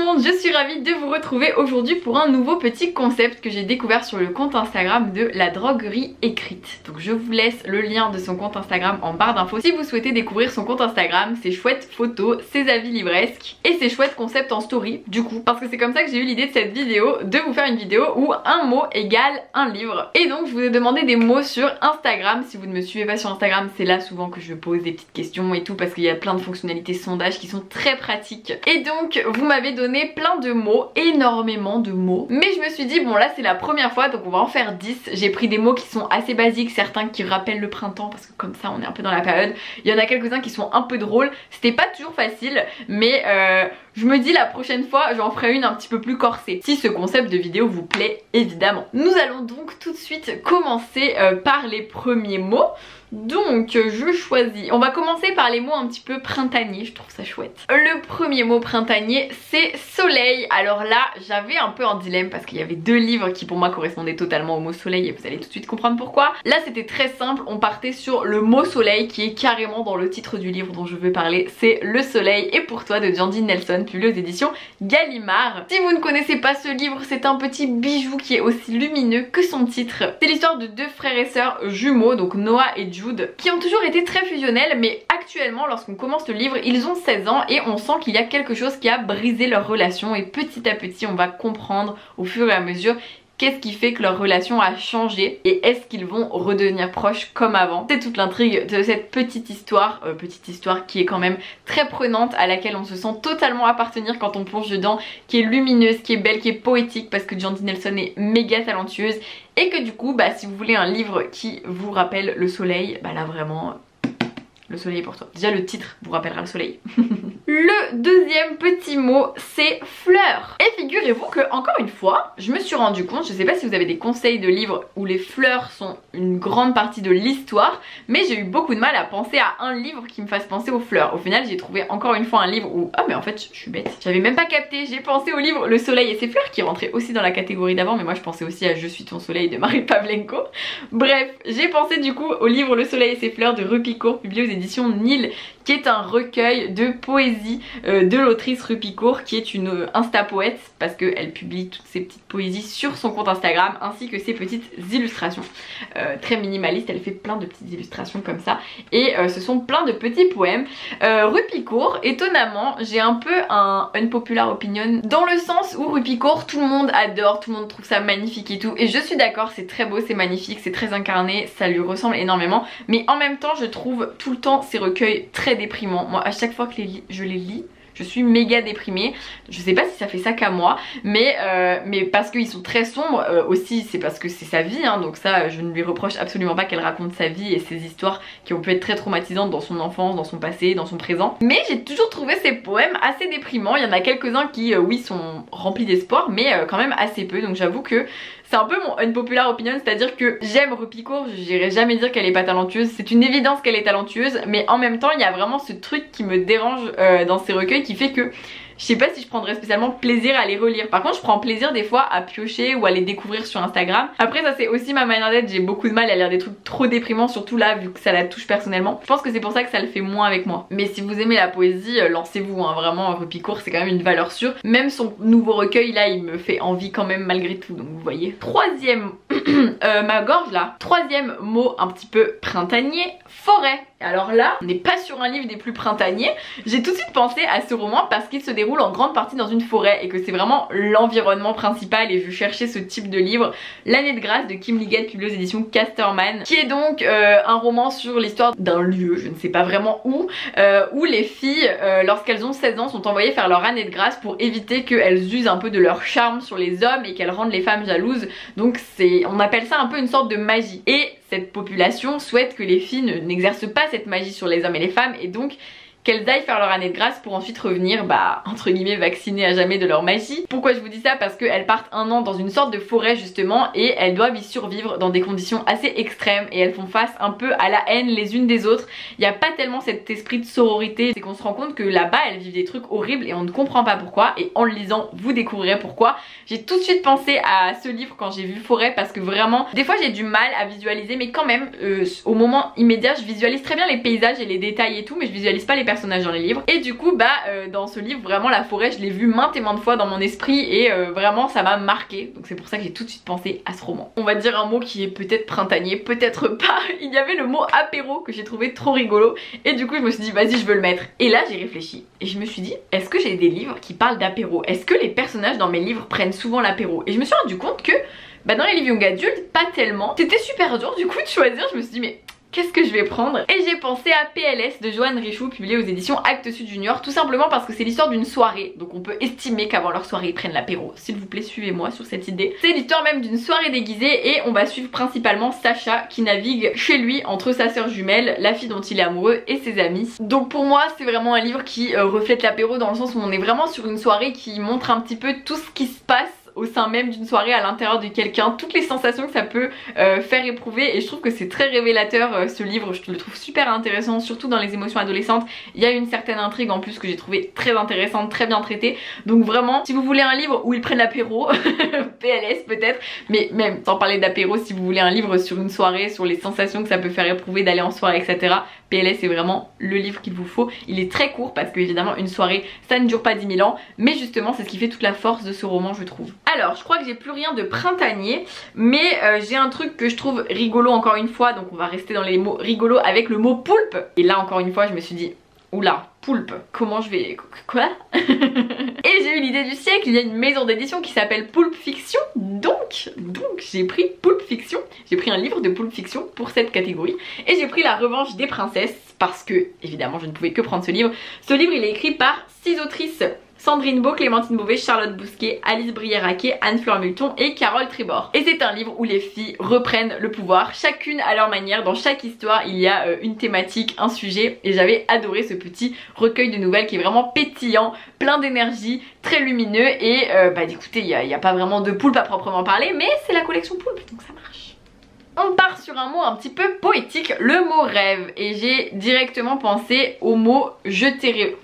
monde, je suis ravie de vous retrouver aujourd'hui pour un nouveau petit concept que j'ai découvert sur le compte Instagram de la droguerie écrite. Donc je vous laisse le lien de son compte Instagram en barre d'infos si vous souhaitez découvrir son compte Instagram, ses chouettes photos, ses avis livresques et ses chouettes concepts en story du coup. Parce que c'est comme ça que j'ai eu l'idée de cette vidéo, de vous faire une vidéo où un mot égale un livre. Et donc je vous ai demandé des mots sur Instagram. Si vous ne me suivez pas sur Instagram, c'est là souvent que je pose des petites questions et tout parce qu'il y a plein de fonctionnalités sondage qui sont très pratiques. Et donc vous m'avez donné plein de mots, énormément de mots. Mais je me suis dit bon là c'est la première fois donc on va en faire 10. J'ai pris des mots qui sont assez basiques, certains qui rappellent le printemps parce que comme ça on est un peu dans la période. Il y en a quelques-uns qui sont un peu drôles. C'était pas toujours facile mais je me dis la prochaine fois j'en ferai une un petit peu plus corsée. Si ce concept de vidéo vous plaît évidemment. Nous allons donc tout de suite commencer par les premiers mots. Donc je choisis, on va commencer par les mots un petit peu printaniers, je trouve ça chouette. Le premier mot printanier c'est soleil. Alors là j'avais un peu un dilemme parce qu'il y avait deux livres qui pour moi correspondaient totalement au mot soleil et vous allez tout de suite comprendre pourquoi. Là c'était très simple, on partait sur le mot soleil qui est carrément dans le titre du livre dont je veux parler. C'est Le Soleil est pour toi de Jandy Nelson, publié aux éditions Gallimard. Si vous ne connaissez pas ce livre, c'est un petit bijou qui est aussi lumineux que son titre. C'est l'histoire de deux frères et sœurs jumeaux, donc Noah et Jude, qui ont toujours été très fusionnels, mais actuellement lorsqu'on commence le livre ils ont 16 ans et on sent qu'il y a quelque chose qui a brisé leur relation et petit à petit on va comprendre au fur et à mesure qu'est-ce qui fait que leur relation a changé et est-ce qu'ils vont redevenir proches comme avant. C'est toute l'intrigue de cette petite histoire qui est quand même très prenante, à laquelle on se sent totalement appartenir quand on plonge dedans, qui est lumineuse, qui est belle, qui est poétique parce que Jandy Nelson est méga talentueuse et que du coup bah si vous voulez un livre qui vous rappelle le soleil, bah là vraiment le soleil est pour toi. Déjà le titre vous rappellera le soleil. Le deuxième petit mot c'est fleurs. Et figurez-vous que encore une fois je me suis rendu compte, je sais pas si vous avez des conseils de livres où les fleurs sont une grande partie de l'histoire, mais j'ai eu beaucoup de mal à penser à un livre qui me fasse penser aux fleurs. Au final j'ai trouvé encore une fois un livre où ah mais en fait je suis bête, j'avais même pas capté, j'ai pensé au livre Le Soleil et ses fleurs qui rentrait aussi dans la catégorie d'avant, mais moi je pensais aussi à Je suis ton soleil de Marie Pavlenko. Bref, j'ai pensé du coup au livre Le Soleil et ses fleurs de Rupicourt, publié aux éditions Nil, qui est un recueil de poésie de l'autrice Rupicourt, qui est une insta-poète parce qu'elle publie toutes ses petites poésies sur son compte Instagram ainsi que ses petites illustrations. Très minimaliste, elle fait plein de petites illustrations comme ça et ce sont plein de petits poèmes. Rupicourt, étonnamment, j'ai un peu un unpopular opinion dans le sens où Rupicourt, tout le monde adore, tout le monde trouve ça magnifique et tout, et je suis d'accord, c'est très beau, c'est magnifique, c'est très incarné, ça lui ressemble énormément, mais en même temps je trouve tout le temps ces recueils très déprimants. Moi à chaque fois que je les lis je suis méga déprimée. Je sais pas si ça fait ça qu'à moi, mais parce qu'ils sont très sombres aussi, c'est parce que c'est sa vie, hein, donc ça je ne lui reproche absolument pas qu'elle raconte sa vie et ses histoires qui ont pu être très traumatisantes dans son enfance, dans son passé, dans son présent. Mais j'ai toujours trouvé ces poèmes assez déprimants. Il y en a quelques-uns qui oui sont remplis d'espoir, mais quand même assez peu, donc j'avoue que c'est un peu mon unpopular opinion, c'est-à-dire que j'aime Rupicourt, j'irai jamais dire qu'elle est pas talentueuse, c'est une évidence qu'elle est talentueuse, mais en même temps il y a vraiment ce truc qui me dérange dans ces recueils qui fait que je sais pas si je prendrais spécialement plaisir à les relire. Par contre je prends plaisir des fois à piocher ou à les découvrir sur Instagram. Après ça c'est aussi ma manière d'être, j'ai beaucoup de mal à lire des trucs trop déprimants, surtout là vu que ça la touche personnellement. Je pense que c'est pour ça que ça le fait moins avec moi. Mais si vous aimez la poésie, lancez-vous, hein, vraiment Rupicourt c'est quand même une valeur sûre. Même son nouveau recueil là il me fait envie quand même malgré tout, donc vous voyez. Troisième, ma gorge là. Troisième mot un petit peu printanier, forêt. Alors là, on n'est pas sur un livre des plus printaniers. J'ai tout de suite pensé à ce roman parce qu'il se déroule en grande partie dans une forêt et que c'est vraiment l'environnement principal, et je cherchais ce type de livre. L'année de grâce de Kim Liggett, publié aux éditions Casterman, qui est donc un roman sur l'histoire d'un lieu, je ne sais pas vraiment où les filles, lorsqu'elles ont 16 ans, sont envoyées faire leur année de grâce pour éviter qu'elles usent un peu de leur charme sur les hommes et qu'elles rendent les femmes jalouses. Donc on appelle ça un peu une sorte de magie. Et cette population souhaite que les filles n'exercent pas cette magie sur les hommes et les femmes, et donc qu'elles aillent faire leur année de grâce pour ensuite revenir, bah, entre guillemets, vaccinées à jamais de leur magie. Pourquoi je vous dis ça? Parce qu'elles partent un an dans une sorte de forêt justement, et elles doivent y survivre dans des conditions assez extrêmes, et elles font face un peu à la haine les unes des autres. Il n'y a pas tellement cet esprit de sororité, c'est qu'on se rend compte que là-bas elles vivent des trucs horribles et on ne comprend pas pourquoi, et en le lisant vous découvrirez pourquoi. J'ai tout de suite pensé à ce livre quand j'ai vu Forêt, parce que vraiment, des fois j'ai du mal à visualiser, mais quand même au moment immédiat je visualise très bien les paysages et les détails et tout, mais je visualise pas les personnages dans les livres. Et du coup dans ce livre vraiment la forêt je l'ai vu maintes et maintes fois dans mon esprit et vraiment ça m'a marqué. Donc c'est pour ça que j'ai tout de suite pensé à ce roman. On va dire un mot qui est peut-être printanier, peut-être pas. Il y avait le mot apéro que j'ai trouvé trop rigolo et du coup je me suis dit vas-y je veux le mettre. Et là j'ai réfléchi et je me suis dit est-ce que j'ai des livres qui parlent d'apéro? Est-ce que les personnages dans mes livres prennent souvent l'apéro? Et je me suis rendu compte que dans les livres young adultes pas tellement. C'était super dur du coup de choisir. Je me suis dit mais qu'est-ce que je vais prendre? Et j'ai pensé à PLS de Joanne Richoux, publié aux éditions Actes Sud Junior, tout simplement parce que c'est l'histoire d'une soirée. Donc on peut estimer qu'avant leur soirée ils prennent l'apéro. S'il vous plaît suivez-moi sur cette idée. C'est l'histoire même d'une soirée déguisée et on va suivre principalement Sacha qui navigue chez lui entre sa sœur jumelle, la fille dont il est amoureux et ses amis. Donc pour moi c'est vraiment un livre qui reflète l'apéro dans le sens où on est vraiment sur une soirée qui montre un petit peu tout ce qui se passe au sein même d'une soirée à l'intérieur de quelqu'un, toutes les sensations que ça peut faire éprouver et je trouve que c'est très révélateur ce livre, je le trouve super intéressant surtout dans les émotions adolescentes. Il y a une certaine intrigue en plus que j'ai trouvé très intéressante, très bien traitée, donc vraiment si vous voulez un livre où ils prennent l'apéro PLS peut-être, mais même sans parler d'apéro, si vous voulez un livre sur une soirée, sur les sensations que ça peut faire éprouver d'aller en soirée etc, PLS est vraiment le livre qu'il vous faut. Il est très court parce que évidemment une soirée ça ne dure pas 10 000 ans, mais justement c'est ce qui fait toute la force de ce roman je trouve. Alors je crois que j'ai plus rien de printanier, mais j'ai un truc que je trouve rigolo encore une fois, donc on va rester dans les mots rigolos avec le mot poulpe. Et là encore une fois je me suis dit oula, poulpe, comment je vais... quoi? Et j'ai eu l'idée du siècle, il y a une maison d'édition qui s'appelle Pulp Fiction, donc j'ai pris Pulp Fiction, j'ai pris un livre de Pulp Fiction pour cette catégorie, et j'ai pris La Revanche des Princesses, parce que évidemment je ne pouvais que prendre ce livre. Ce livre il est écrit par 6 autrices. Sandrine Beau, Clémentine Beauvais, Charlotte Bousquet, Alice Brière-Raquet, Anne-Fleur Multon et Carole Trébor. Et c'est un livre où les filles reprennent le pouvoir, chacune à leur manière. Dans chaque histoire il y a une thématique, un sujet, et j'avais adoré ce petit recueil de nouvelles qui est vraiment pétillant, plein d'énergie, très lumineux et écoutez il y a pas vraiment de poulpe à proprement parler, mais c'est la collection poulpe donc ça marche. On part sur un mot un petit peu poétique, le mot rêve, et j'ai directement pensé au mot je t'ai rêvé.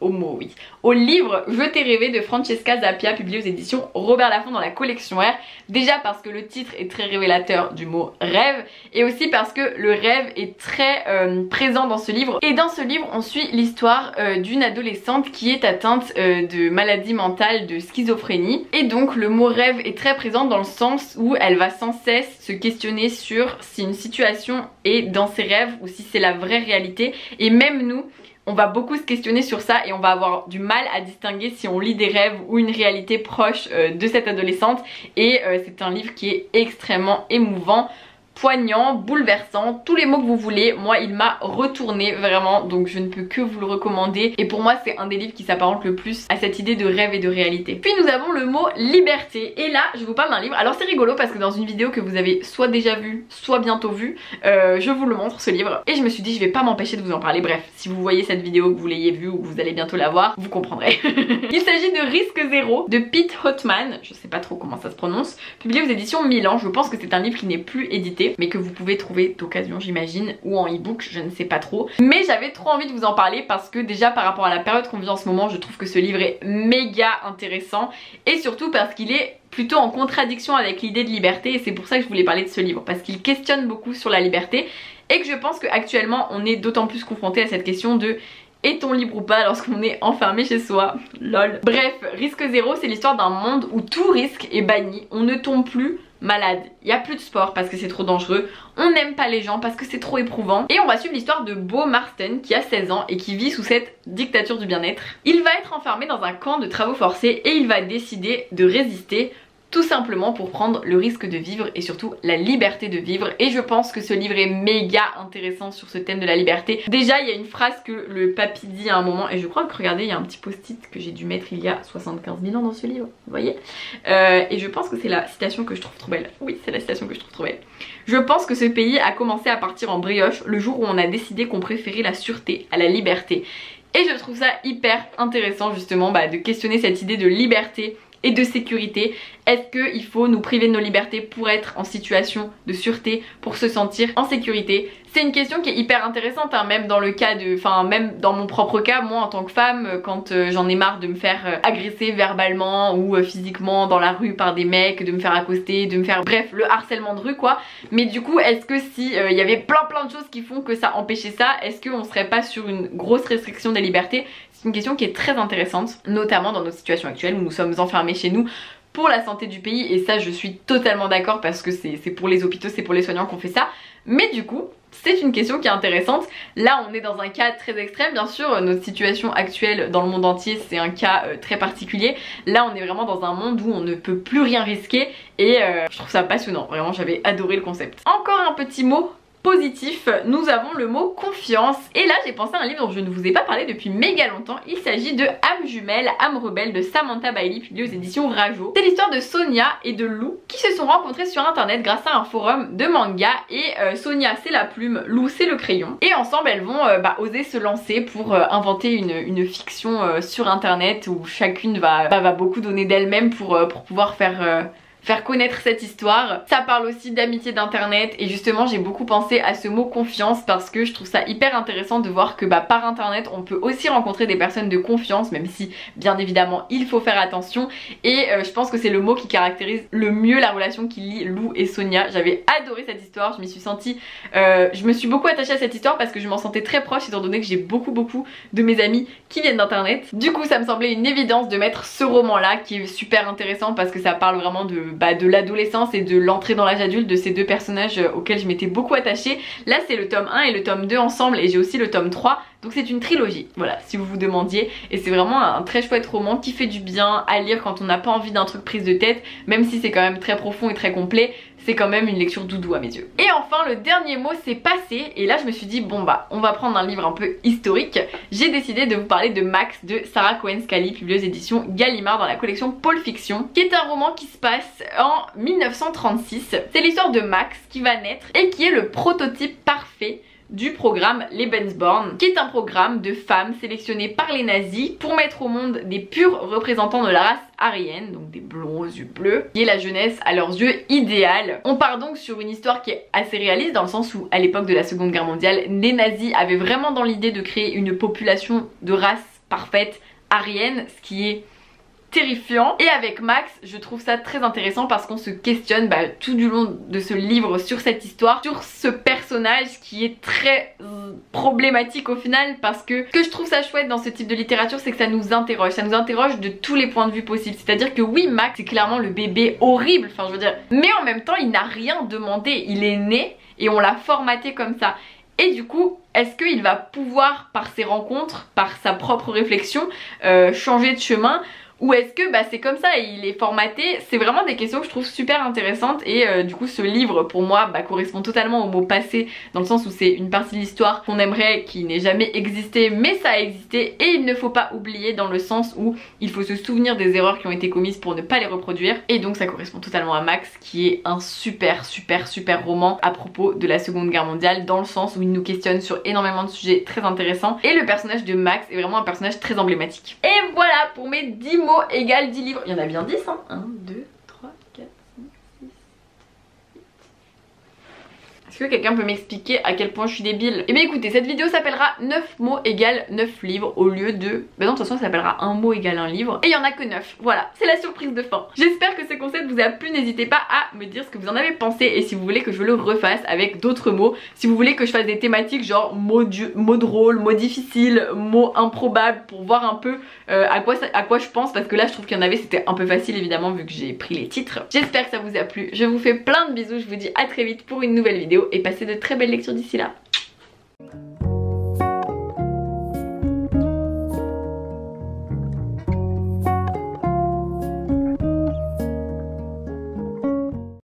Au livre Je t'ai rêvé de Francesca Zappia, publié aux éditions Robert Laffont dans la collection R. Déjà parce que le titre est très révélateur du mot rêve, et aussi parce que le rêve est très présent dans ce livre. Et dans ce livre on suit l'histoire d'une adolescente qui est atteinte de maladie mentale, de schizophrénie, et donc le mot rêve est très présent dans le sens où elle va sans cesse se questionner sur si une situation est dans ses rêves ou si c'est la vraie réalité. Et même nous on va beaucoup se questionner sur ça et on va avoir du mal à distinguer si on lit des rêves ou une réalité proche de cette adolescente. Et c'est un livre qui est extrêmement émouvant, poignant, bouleversant, tous les mots que vous voulez. Moi il m'a retourné vraiment, donc je ne peux que vous le recommander, et pour moi c'est un des livres qui s'apparente le plus à cette idée de rêve et de réalité. Puis nous avons le mot liberté, et là je vous parle d'un livre. Alors c'est rigolo parce que dans une vidéo que vous avez soit déjà vue soit bientôt vue, je vous le montre ce livre, et je me suis dit je vais pas m'empêcher de vous en parler. Bref, si vous voyez cette vidéo, que vous l'ayez vue ou que vous allez bientôt la voir, vous comprendrez. Il s'agit de Risque Zéro de Pete Hotman, je sais pas trop comment ça se prononce, publié aux éditions Milan. Je pense que c'est un livre qui n'est plus édité mais que vous pouvez trouver d'occasion j'imagine, ou en e-book, je ne sais pas trop. Mais j'avais trop envie de vous en parler parce que déjà par rapport à la période qu'on vit en ce moment, je trouve que ce livre est méga intéressant, et surtout parce qu'il est plutôt en contradiction avec l'idée de liberté, et c'est pour ça que je voulais parler de ce livre, parce qu'il questionne beaucoup sur la liberté, et que je pense qu'actuellement on est d'autant plus confronté à cette question de est-on libre ou pas lorsqu'on est enfermé chez soi? Lol. Bref, Risque Zéro, c'est l'histoire d'un monde où tout risque est banni, on ne tombe plus malade, il n'y a plus de sport parce que c'est trop dangereux, on n'aime pas les gens parce que c'est trop éprouvant, et on va suivre l'histoire de Bo Marston qui a 16 ans et qui vit sous cette dictature du bien-être. Il va être enfermé dans un camp de travaux forcés et il va décider de résister, tout simplement pour prendre le risque de vivre et surtout la liberté de vivre. Et je pense que ce livre est méga intéressant sur ce thème de la liberté. Déjà il y a une phrase que le papy dit à un moment, et je crois que regardez il y a un petit post-it que j'ai dû mettre il y a 75 000 ans dans ce livre, vous voyez, et je pense que c'est la citation que je trouve trop belle. Oui, c'est la citation que je trouve trop belle. Je pense que ce pays a commencé à partir en brioche le jour où on a décidé qu'on préférait la sûreté à la liberté. Et je trouve ça hyper intéressant justement de questionner cette idée de liberté et de sécurité? Est-ce qu'il faut nous priver de nos libertés pour être en situation de sûreté, pour se sentir en sécurité? C'est une question qui est hyper intéressante, hein, même dans le cas de... Enfin, même dans mon propre cas, moi en tant que femme, quand j'en ai marre de me faire agresser verbalement ou physiquement dans la rue par des mecs, de me faire accoster, de me faire... Bref, le harcèlement de rue quoi. Mais du coup, est-ce que si il y avait plein de choses qui font que ça empêchait ça, est-ce qu'on serait pas sur une grosse restriction des libertés? C'est une question qui est très intéressante, notamment dans nos situations actuelles où nous sommes enfermés chez nous pour la santé du pays, et ça je suis totalement d'accord parce que c'est pour les hôpitaux, c'est pour les soignants qu'on fait ça. Mais du coup, c'est une question qui est intéressante. Là on est dans un cas très extrême, bien sûr, notre situation actuelle dans le monde entier c'est un cas très particulier. Là on est vraiment dans un monde où on ne peut plus rien risquer et je trouve ça passionnant, vraiment j'avais adoré le concept. Encore un petit mot positif, nous avons le mot confiance, et là j'ai pensé à un livre dont je ne vous ai pas parlé depuis méga longtemps. Il s'agit de Âme jumelle, âme rebelle de Samantha Bailey, publié aux éditions Rajo. C'est l'histoire de Sonia et de Lou qui se sont rencontrés sur internet grâce à un forum de manga, et Sonia c'est la plume, Lou c'est le crayon, et ensemble elles vont oser se lancer pour inventer une fiction sur internet où chacune va beaucoup donner d'elle-même pour pouvoir faire connaître cette histoire. Ça parle aussi d'amitié d'internet, et justement j'ai beaucoup pensé à ce mot confiance parce que je trouve ça hyper intéressant de voir que par internet on peut aussi rencontrer des personnes de confiance, même si bien évidemment il faut faire attention, et je pense que c'est le mot qui caractérise le mieux la relation qui lie Lou et Sonia. J'avais adoré cette histoire, je m'y suis sentie, je me suis beaucoup attachée à cette histoire parce que je m'en sentais très proche étant donné que j'ai beaucoup de mes amis qui viennent d'internet. Du coup ça me semblait une évidence de mettre ce roman là qui est super intéressant parce que ça parle vraiment de l'adolescence et de l'entrée dans l'âge adulte de ces deux personnages auxquels je m'étais beaucoup attachée. Là c'est le tome 1 et le tome 2 ensemble, et j'ai aussi le tome 3, donc c'est une trilogie, voilà, si vous vous demandiez, et c'est vraiment un très chouette roman qui fait du bien à lire quand on n'a pas envie d'un truc prise de tête, même si c'est quand même très profond et très complet. C'est quand même une lecture doudou à mes yeux. Et enfin le dernier mot c'est passé, et là je me suis dit bon on va prendre un livre un peu historique. J'ai décidé de vous parler de Max de Sarah Cohen Scully, publié aux éditions Gallimard dans la collection Pôle Fiction, qui est un roman qui se passe en 1936. C'est l'histoire de Max qui va naître et qui est le prototype parfait du programme Lebensborn, qui est un programme de femmes sélectionnées par les nazis pour mettre au monde des purs représentants de la race aryenne, donc des blonds aux yeux bleus, qui est la jeunesse à leurs yeux idéale. On part donc sur une histoire qui est assez réaliste dans le sens où à l'époque de la Seconde Guerre mondiale, les nazis avaient vraiment dans l'idée de créer une population de race parfaite aryenne, ce qui est terrifiant. Et avec Max je trouve ça très intéressant parce qu'on se questionne tout du long de ce livre sur cette histoire, sur ce personnage qui est très problématique au final, parce que ce que je trouve ça chouette dans ce type de littérature c'est que ça nous interroge de tous les points de vue possibles. C'est à dire que oui, Max c'est clairement le bébé horrible, enfin je veux dire, mais en même temps il n'a rien demandé, il est né et on l'a formaté comme ça. Et du coup, est-ce qu'il va pouvoir, par ses rencontres, par sa propre réflexion, changer de chemin? Ou est-ce que c'est comme ça et il est formaté? C'est vraiment des questions que je trouve super intéressantes, et du coup ce livre pour moi correspond totalement au mot passé, dans le sens où c'est une partie de l'histoire qu'on aimerait qui n'ait jamais existé, mais ça a existé, et il ne faut pas oublier dans le sens où il faut se souvenir des erreurs qui ont été commises pour ne pas les reproduire. Et donc ça correspond totalement à Max, qui est un super roman à propos de la Seconde Guerre mondiale, dans le sens où il nous questionne sur énormément de sujets très intéressants, et le personnage de Max est vraiment un personnage très emblématique. Et voilà pour mes 10 mots égale 10 livres. Il y en a bien 10 hein. 1, 2, 3, 4, 5, 6, 8. Est-ce que quelqu'un peut m'expliquer à quel point je suis débile? Et bien écoutez, cette vidéo s'appellera 9 mots égale 9 livres au lieu de... non, de toute façon ça s'appellera 1 mot égale 1 livre. Et il y en a que 9. Voilà, c'est la surprise de fin. J'espère que ce concept vous a plu. N'hésitez pas à me dire ce que vous en avez pensé, et si vous voulez que je le refasse avec d'autres mots, si vous voulez que je fasse des thématiques genre mots drôles, mots difficiles, mots improbables, pour voir un peu à quoi je pense, parce que là je trouve qu'il y en avait, c'était un peu facile évidemment vu que j'ai pris les titres. J'espère que ça vous a plu. Je vous fais plein de bisous, je vous dis à très vite pour une nouvelle vidéo et passez de très belles lectures d'ici là.